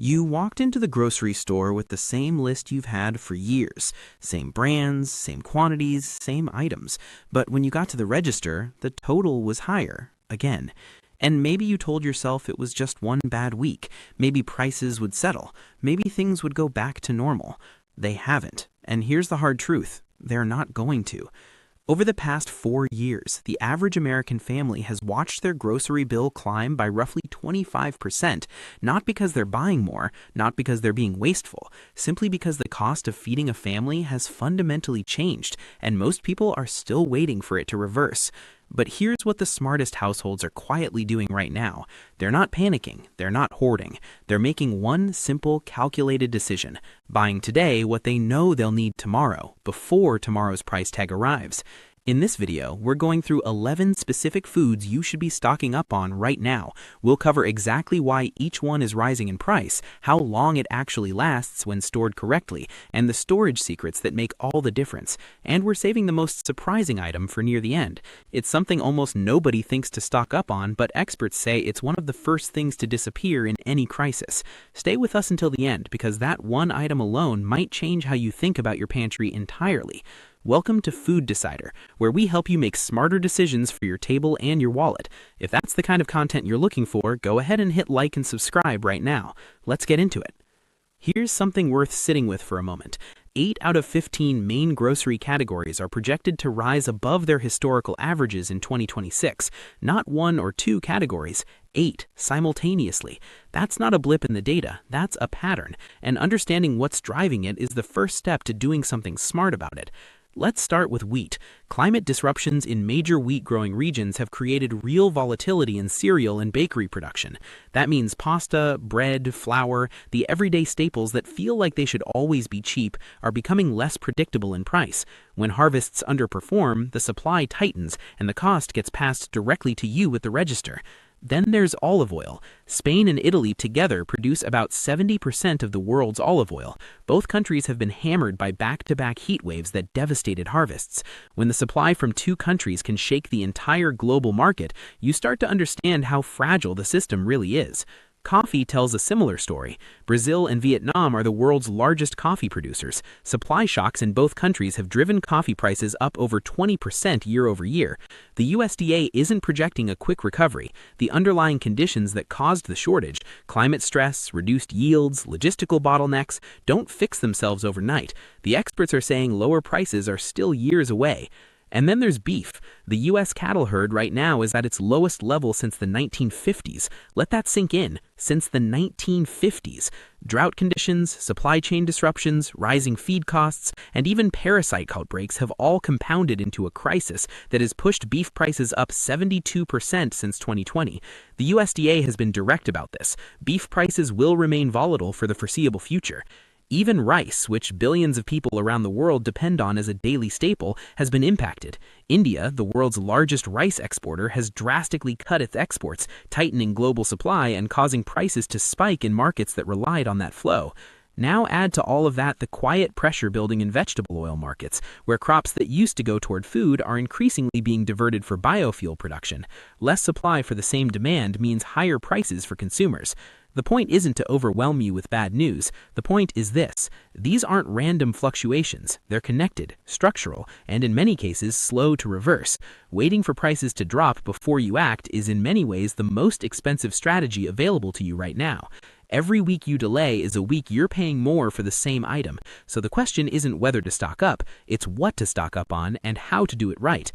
You walked into the grocery store with the same list you've had for years, same brands, same quantities, same items. But when you got to the register, the total was higher, again. And maybe you told yourself it was just one bad week. Maybe prices would settle. Maybe things would go back to normal. They haven't. And here's the hard truth. They're not going to. Over the past 4 years, the average American family has watched their grocery bill climb by roughly 25%, not because they're buying more, not because they're being wasteful, simply because the cost of feeding a family has fundamentally changed, and most people are still waiting for it to reverse. But here's what the smartest households are quietly doing right now. They're not panicking, they're not hoarding. They're making one simple, calculated decision, buying today what they know they'll need tomorrow, before tomorrow's price tag arrives. In this video, we're going through 11 specific foods you should be stocking up on right now. We'll cover exactly why each one is rising in price, how long it actually lasts when stored correctly, and the storage secrets that make all the difference. And we're saving the most surprising item for near the end. It's something almost nobody thinks to stock up on, but experts say it's one of the first things to disappear in any crisis. Stay with us until the end, because that one item alone might change how you think about your pantry entirely. Welcome to Food Decider, where we help you make smarter decisions for your table and your wallet. If that's the kind of content you're looking for, go ahead and hit like and subscribe right now. Let's get into it. Here's something worth sitting with for a moment. 8 out of 15 main grocery categories are projected to rise above their historical averages in 2026. Not 1 or 2 categories, 8 simultaneously. That's not a blip in the data, that's a pattern. And understanding what's driving it is the first step to doing something smart about it. Let's start with wheat. Climate disruptions in major wheat-growing regions have created real volatility in cereal and bakery production. That means pasta, bread, flour, the everyday staples that feel like they should always be cheap are becoming less predictable in price. When harvests underperform, the supply tightens and the cost gets passed directly to you at the register. Then there's olive oil. Spain and Italy together produce about 70% of the world's olive oil. Both countries have been hammered by back-to-back heat waves that devastated harvests. When the supply from 2 countries can shake the entire global market, you start to understand how fragile the system really is. Coffee tells a similar story. Brazil and Vietnam are the world's largest coffee producers. Supply shocks in both countries have driven coffee prices up over 20% year over year. The USDA isn't projecting a quick recovery. The underlying conditions that caused the shortage, climate stress, reduced yields, logistical bottlenecks, don't fix themselves overnight. The experts are saying lower prices are still years away. And then there's beef. The U.S. cattle herd right now is at its lowest level since the 1950s. Let that sink in. Since the 1950s. Drought conditions, supply chain disruptions, rising feed costs, and even parasite outbreaks have all compounded into a crisis that has pushed beef prices up 72% since 2020. The USDA has been direct about this. Beef prices will remain volatile for the foreseeable future. Even rice, which billions of people around the world depend on as a daily staple, has been impacted. India, the world's largest rice exporter, has drastically cut its exports, tightening global supply and causing prices to spike in markets that relied on that flow. Now add to all of that the quiet pressure building in vegetable oil markets, where crops that used to go toward food are increasingly being diverted for biofuel production. Less supply for the same demand means higher prices for consumers. The point isn't to overwhelm you with bad news. The point is this. These aren't random fluctuations. They're connected, structural, and in many cases slow to reverse. Waiting for prices to drop before you act is in many ways the most expensive strategy available to you right now. Every week you delay is a week you're paying more for the same item. So the question isn't whether to stock up, it's what to stock up on and how to do it right.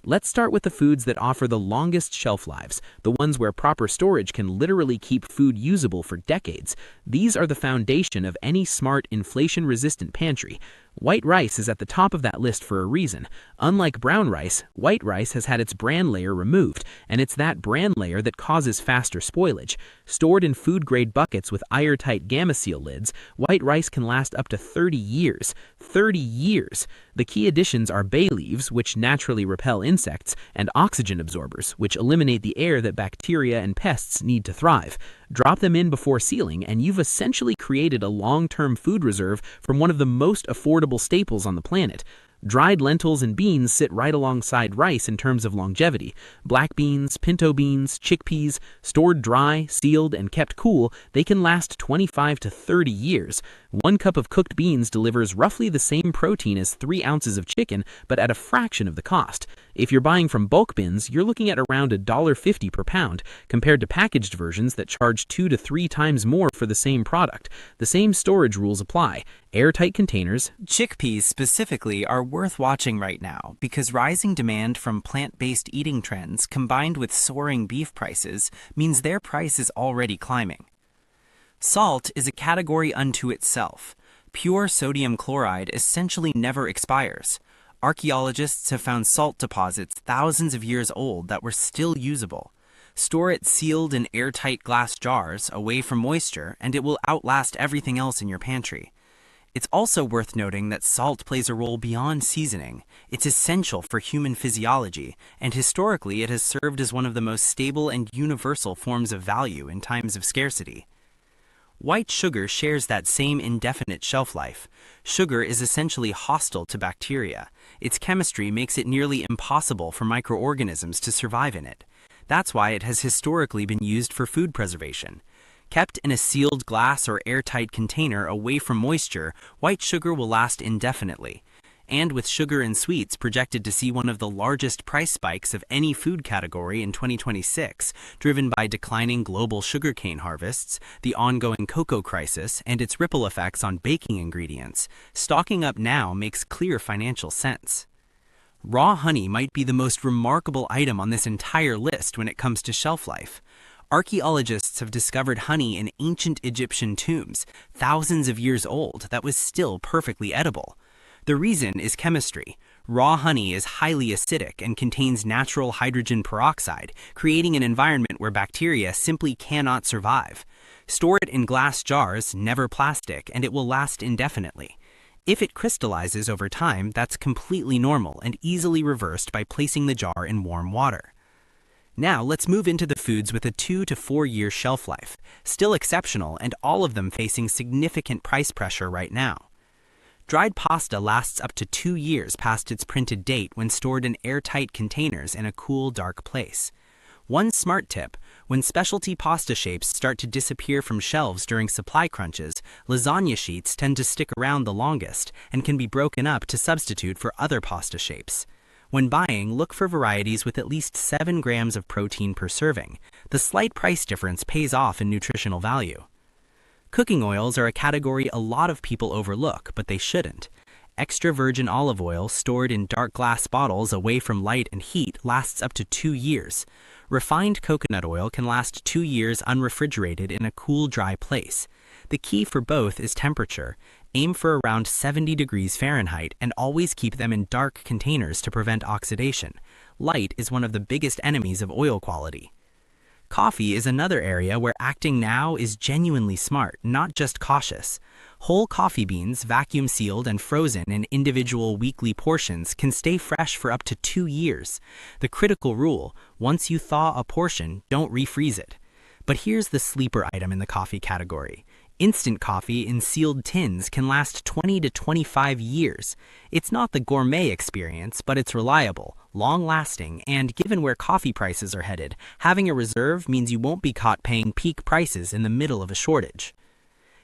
Let's start with the foods that offer the longest shelf lives, the ones where proper storage can literally keep food usable for decades. These are the foundation of any smart, inflation-resistant pantry. White rice is at the top of that list for a reason. Unlike brown rice, white rice has had its bran layer removed, and it's that bran layer that causes faster spoilage. Stored in food-grade buckets with airtight Gamma Seal lids, white rice can last up to 30 years. 30 years! The key additions are bay leaves, which naturally repel insects, and oxygen absorbers, which eliminate the air that bacteria and pests need to thrive. Drop them in before sealing, and you've essentially created a long-term food reserve from one of the most affordable staples on the planet. Dried lentils and beans sit right alongside rice in terms of longevity. Black beans, pinto beans, chickpeas, stored dry, sealed, and kept cool, they can last 25 to 30 years. 1 cup of cooked beans delivers roughly the same protein as 3 ounces of chicken, but at a fraction of the cost. If you're buying from bulk bins, you're looking at around $1.50 per pound, compared to packaged versions that charge 2 to 3 times more for the same product. The same storage rules apply. Airtight containers. Chickpeas specifically are worth watching right now because rising demand from plant-based eating trends combined with soaring beef prices means their price is already climbing. Salt is a category unto itself. Pure sodium chloride essentially never expires. Archaeologists have found salt deposits thousands of years old that were still usable. Store it sealed in airtight glass jars, away from moisture, and it will outlast everything else in your pantry. It's also worth noting that salt plays a role beyond seasoning. It's essential for human physiology, and historically it has served as one of the most stable and universal forms of value in times of scarcity. White sugar shares that same indefinite shelf life. Sugar is essentially hostile to bacteria. Its chemistry makes it nearly impossible for microorganisms to survive in it. That's why it has historically been used for food preservation. Kept in a sealed glass or airtight container away from moisture, white sugar will last indefinitely. And with sugar and sweets projected to see one of the largest price spikes of any food category in 2026, driven by declining global sugarcane harvests, the ongoing cocoa crisis, and its ripple effects on baking ingredients, stocking up now makes clear financial sense. Raw honey might be the most remarkable item on this entire list when it comes to shelf life. Archaeologists have discovered honey in ancient Egyptian tombs, thousands of years old, that was still perfectly edible. The reason is chemistry. Raw honey is highly acidic and contains natural hydrogen peroxide, creating an environment where bacteria simply cannot survive. Store it in glass jars, never plastic, and it will last indefinitely. If it crystallizes over time, that's completely normal and easily reversed by placing the jar in warm water. Now let's move into the foods with a 2 to 4 year shelf life, still exceptional and all of them facing significant price pressure right now. Dried pasta lasts up to 2 years past its printed date when stored in airtight containers in a cool, dark place. One smart tip: when specialty pasta shapes start to disappear from shelves during supply crunches, lasagna sheets tend to stick around the longest and can be broken up to substitute for other pasta shapes. When buying, look for varieties with at least 7 grams of protein per serving. The slight price difference pays off in nutritional value. Cooking oils are a category a lot of people overlook, but they shouldn't. Extra virgin olive oil stored in dark glass bottles away from light and heat lasts up to 2 years. Refined coconut oil can last 2 years unrefrigerated in a cool, dry place. The key for both is temperature. Aim for around 70 degrees Fahrenheit and always keep them in dark containers to prevent oxidation. Light is one of the biggest enemies of oil quality. Coffee is another area where acting now is genuinely smart, not just cautious. Whole coffee beans, vacuum sealed and frozen in individual weekly portions, can stay fresh for up to 2 years. The critical rule: once you thaw a portion, don't refreeze it. But here's the sleeper item in the coffee category. Instant coffee in sealed tins can last 20 to 25 years. It's not the gourmet experience, but it's reliable, long-lasting, and given where coffee prices are headed, having a reserve means you won't be caught paying peak prices in the middle of a shortage.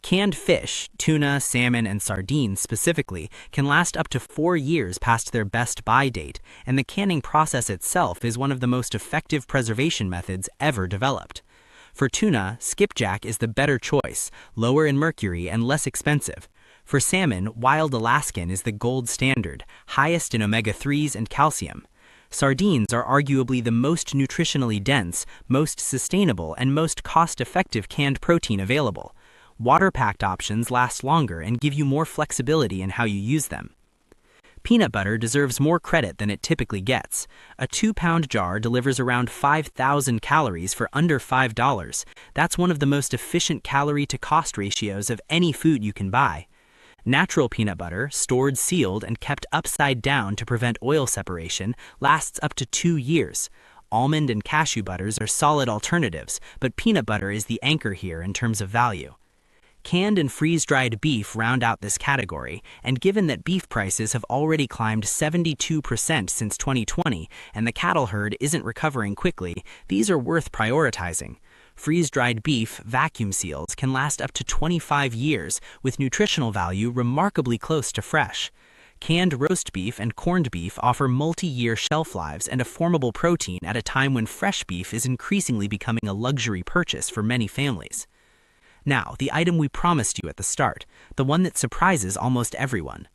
Canned fish, tuna, salmon, and sardines specifically, can last up to 4 years past their best buy date, and the canning process itself is one of the most effective preservation methods ever developed. For tuna, skipjack is the better choice, lower in mercury and less expensive. For salmon, wild Alaskan is the gold standard, highest in omega-3s and calcium. Sardines are arguably the most nutritionally dense, most sustainable, and most cost-effective canned protein available. Water-packed options last longer and give you more flexibility in how you use them. Peanut butter deserves more credit than it typically gets. A 2-pound jar delivers around 5,000 calories for under $5. That's one of the most efficient calorie-to-cost ratios of any food you can buy. Natural peanut butter, stored sealed and kept upside down to prevent oil separation, lasts up to 2 years. Almond and cashew butters are solid alternatives, but peanut butter is the anchor here in terms of value. Canned and freeze-dried beef round out this category, and given that beef prices have already climbed 72% since 2020 and the cattle herd isn't recovering quickly, these are worth prioritizing. Freeze-dried beef, vacuum seals, can last up to 25 years with nutritional value remarkably close to fresh. Canned roast beef and corned beef offer multi-year shelf lives and a formidable protein at a time when fresh beef is increasingly becoming a luxury purchase for many families. Now, the item we promised you at the start, the one that surprises almost everyone: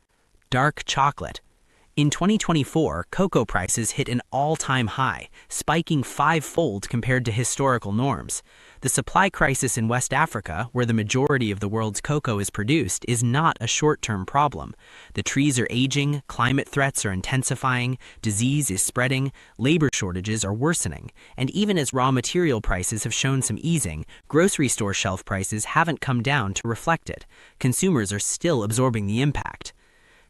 dark chocolate. In 2024, cocoa prices hit an all-time high, spiking five-fold compared to historical norms. The supply crisis in West Africa, where the majority of the world's cocoa is produced, is not a short-term problem. The trees are aging, climate threats are intensifying, disease is spreading, labor shortages are worsening, and even as raw material prices have shown some easing, grocery store shelf prices haven't come down to reflect it. Consumers are still absorbing the impact.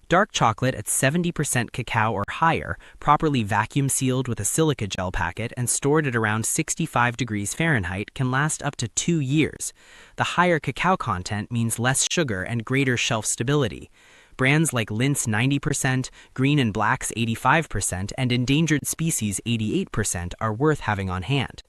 Dark chocolate at 70% cacao or higher, properly vacuum sealed with a silica gel packet and stored at around 65 degrees Fahrenheit, can last up to 2 years. The higher cacao content means less sugar and greater shelf stability. Brands like Lint's 90%, Green and Black's 85%, and Endangered Species 88% are worth having on hand.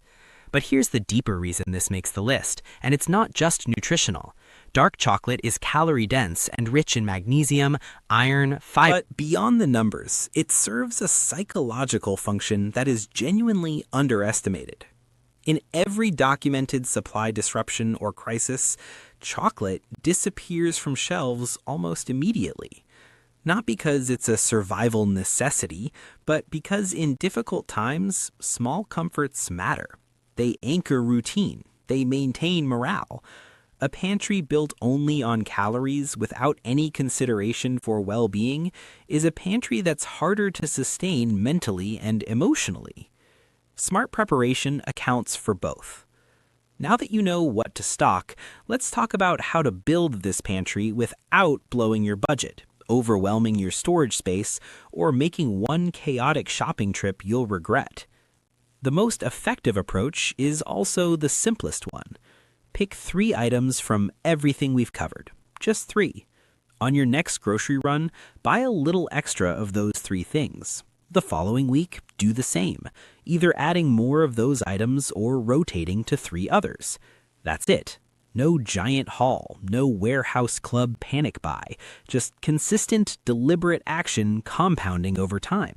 But here's the deeper reason this makes the list, and it's not just nutritional. Dark chocolate is calorie-dense and rich in magnesium, iron, fiber. But beyond the numbers, it serves a psychological function that is genuinely underestimated. In every documented supply disruption or crisis, chocolate disappears from shelves almost immediately. Not because it's a survival necessity, but because in difficult times, small comforts matter. They anchor routine. They maintain morale. A pantry built only on calories without any consideration for well-being is a pantry that's harder to sustain mentally and emotionally. Smart preparation accounts for both. Now that you know what to stock, let's talk about how to build this pantry without blowing your budget, overwhelming your storage space, or making one chaotic shopping trip you'll regret. The most effective approach is also the simplest one. Pick 3 items from everything we've covered. Just 3. On your next grocery run, buy a little extra of those 3 things. The following week, do the same, either adding more of those items or rotating to 3 others. That's it. No giant haul, no warehouse club panic buy, just consistent, deliberate action compounding over time.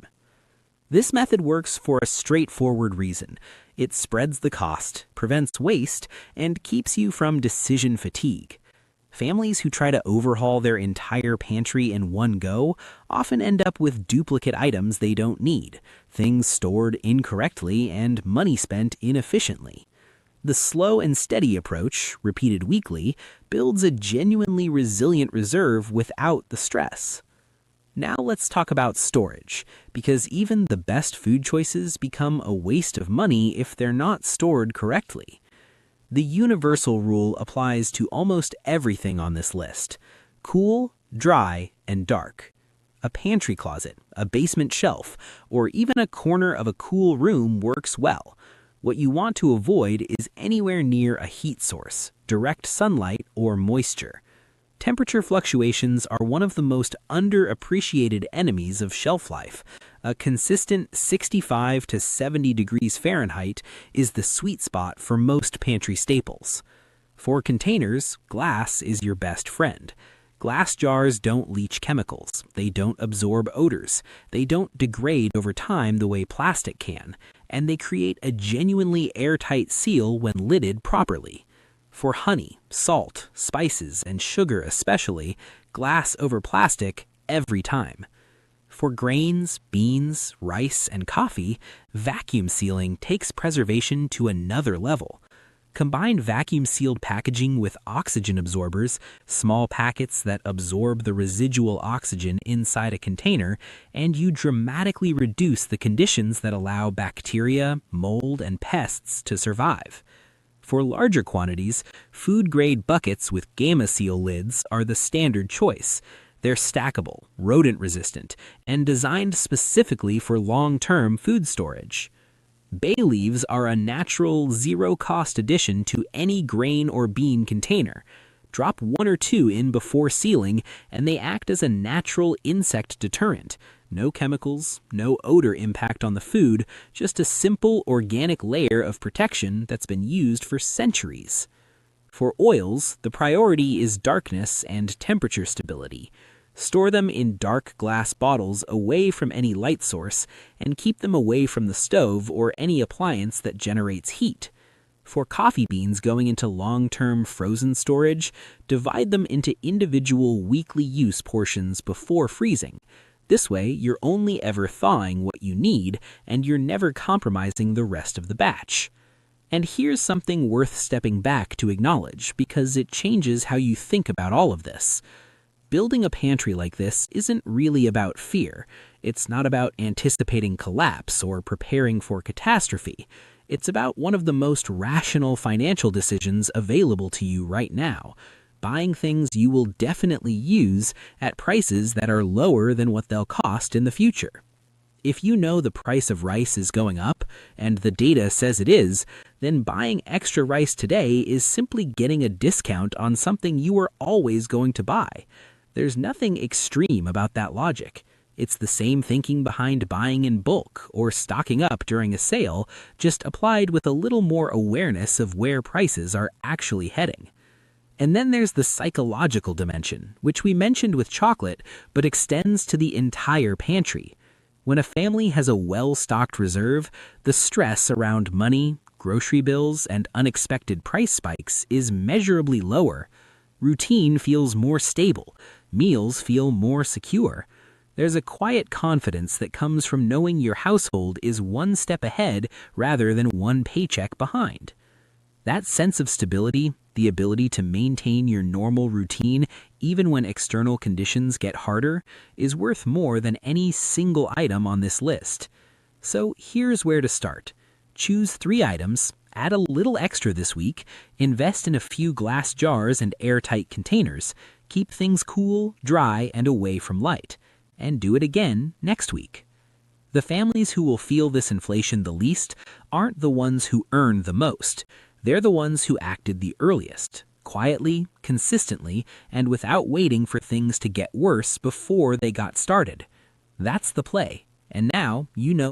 This method works for a straightforward reason. It spreads the cost, prevents waste, and keeps you from decision fatigue. Families who try to overhaul their entire pantry in one go often end up with duplicate items they don't need, things stored incorrectly, and money spent inefficiently. The slow and steady approach, repeated weekly, builds a genuinely resilient reserve without the stress. Now let's talk about storage, because even the best food choices become a waste of money if they're not stored correctly. The universal rule applies to almost everything on this list: cool, dry, and dark. A pantry closet, a basement shelf, or even a corner of a cool room works well. What you want to avoid is anywhere near a heat source, direct sunlight, or moisture. Temperature fluctuations are one of the most underappreciated enemies of shelf life. A consistent 65 to 70 degrees Fahrenheit is the sweet spot for most pantry staples. For containers, glass is your best friend. Glass jars don't leach chemicals. They don't absorb odors. They don't degrade over time the way plastic can. And they create a genuinely airtight seal when lidded properly. For honey, salt, spices, and sugar especially, glass over plastic every time. For grains, beans, rice, and coffee, vacuum sealing takes preservation to another level. Combine vacuum-sealed packaging with oxygen absorbers, small packets that absorb the residual oxygen inside a container, and you dramatically reduce the conditions that allow bacteria, mold, and pests to survive. For larger quantities, food-grade buckets with Gamma Seal lids are the standard choice. They're stackable, rodent-resistant, and designed specifically for long-term food storage. Bay leaves are a natural, zero-cost addition to any grain or bean container. Drop one or two in before sealing, and they act as a natural insect deterrent. No chemicals, no odor impact on the food, just a simple organic layer of protection that's been used for centuries. For oils, the priority is darkness and temperature stability. Store them in dark glass bottles away from any light source, and keep them away from the stove or any appliance that generates heat. For coffee beans going into long-term frozen storage, divide them into individual weekly use portions before freezing. This way, you're only ever thawing what you need, and you're never compromising the rest of the batch. And here's something worth stepping back to acknowledge, because it changes how you think about all of this. Building a pantry like this isn't really about fear. It's not about anticipating collapse or preparing for catastrophe. It's about one of the most rational financial decisions available to you right now. Buying things you will definitely use at prices that are lower than what they'll cost in the future. If you know the price of rice is going up, and the data says it is, then buying extra rice today is simply getting a discount on something you were always going to buy. There's nothing extreme about that logic. It's the same thinking behind buying in bulk or stocking up during a sale, just applied with a little more awareness of where prices are actually heading. And then there's the psychological dimension, which we mentioned with chocolate, but extends to the entire pantry. When a family has a well-stocked reserve, the stress around money, grocery bills, and unexpected price spikes is measurably lower. Routine feels more stable. Meals feel more secure. There's a quiet confidence that comes from knowing your household is one step ahead rather than one paycheck behind. That sense of stability, the ability to maintain your normal routine even when external conditions get harder, is worth more than any single item on this list. So here's where to start. Choose 3 items, add a little extra this week, invest in a few glass jars and airtight containers, keep things cool, dry, and away from light, and do it again next week. The families who will feel this inflation the least aren't the ones who earn the most. They're the ones who acted the earliest, quietly, consistently, and without waiting for things to get worse before they got started. That's the play. And now you know